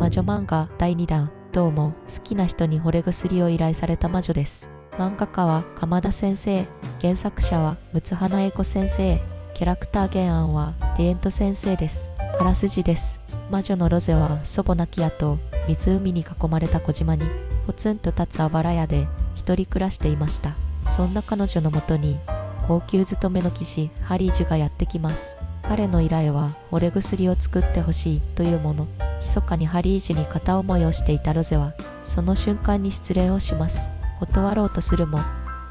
魔女漫画第2弾、どうも好きな人に惚れ薬を依頼された魔女です。漫画家は鎌田先生、原作者は六花英子先生、キャラクター原案はディエント先生です。あらすじです。魔女のロゼは祖母亡き後、湖に囲まれた小島にポツンと立つあばら屋で一人暮らしていました。そんな彼女のもとに高級勤めの騎士ハリージュがやってきます。彼の依頼は惚れ薬を作ってほしいというもの。密かにハリージュに片思いをしていたロゼはその瞬間に失恋をします。断ろうとするも、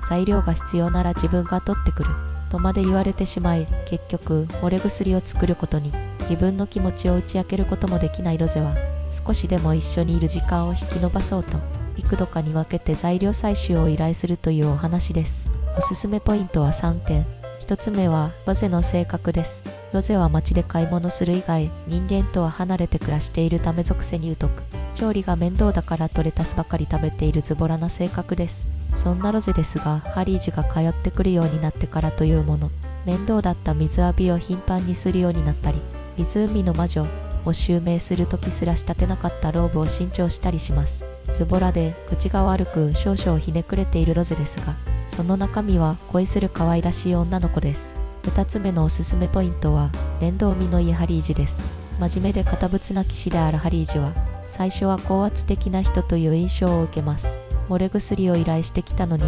材料が必要なら自分が取ってくるとまで言われてしまい、結局惚れ薬を作ることに。自分の気持ちを打ち明けることもできないロゼは、少しでも一緒にいる時間を引き延ばそうと幾度かに分けて材料採集を依頼するというお話です。おすすめポイントは3点。1つ目はロゼの性格です。ロゼは街で買い物する以外、人間とは離れて暮らしているため属性に疎く、調理が面倒だから取れたすばかり食べているズボラな性格です。そんなロゼですが、ハリージュが通ってくるようになってからというもの、面倒だった水浴びを頻繁にするようになったり、湖の魔女を襲名する時すら仕立てなかったローブを新調したりします。ズボラで口が悪く少々ひねくれているロゼですが、その中身は恋する可愛らしい女の子です。2つ目のおすすめポイントは面倒見のいいハリージュです。真面目で堅物な騎士であるハリージュは、最初は高圧的な人という印象を受けます。惚れ薬を依頼してきたのに、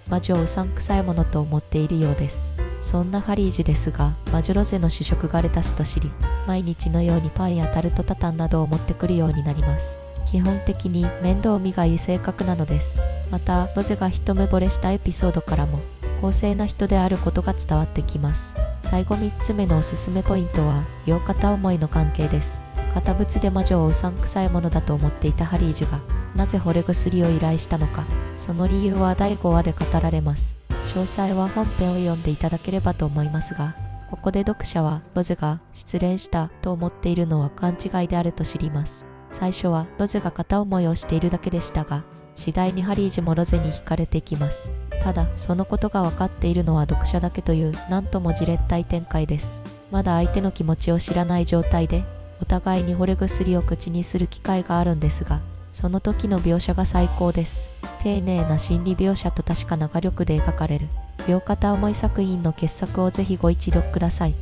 魔女をうさんくさいものと思っているようです。そんなハリージュですが、魔女ロゼの主食がレタスと知り、毎日のようにパンやタルトタタンなどを持ってくるようになります。基本的に面倒見がいい性格なのです。また、ロゼが一目惚れしたエピソードからも、公正な人であることが伝わってきます。最後3つ目のおすすめポイントは、両片思いの関係です。堅物で魔女をうさんくさいものだと思っていたハリージュが、なぜ惚れ薬を依頼したのか、その理由は第5話で語られます。詳細は本編を読んでいただければと思いますが、ここで読者はロゼが失恋したと思っているのは勘違いであると知ります。最初はロゼが片思いをしているだけでしたが、次第にハリージュもロゼに惹かれていきます。ただ、そのことが分かっているのは読者だけという、なんともじれったい展開です。まだ相手の気持ちを知らない状態で、お互いに惚れ薬を口にする機会があるんですが、その時の描写が最高です。丁寧な心理描写と確かな画力で描かれる両片思い作品の傑作をぜひご一読ください。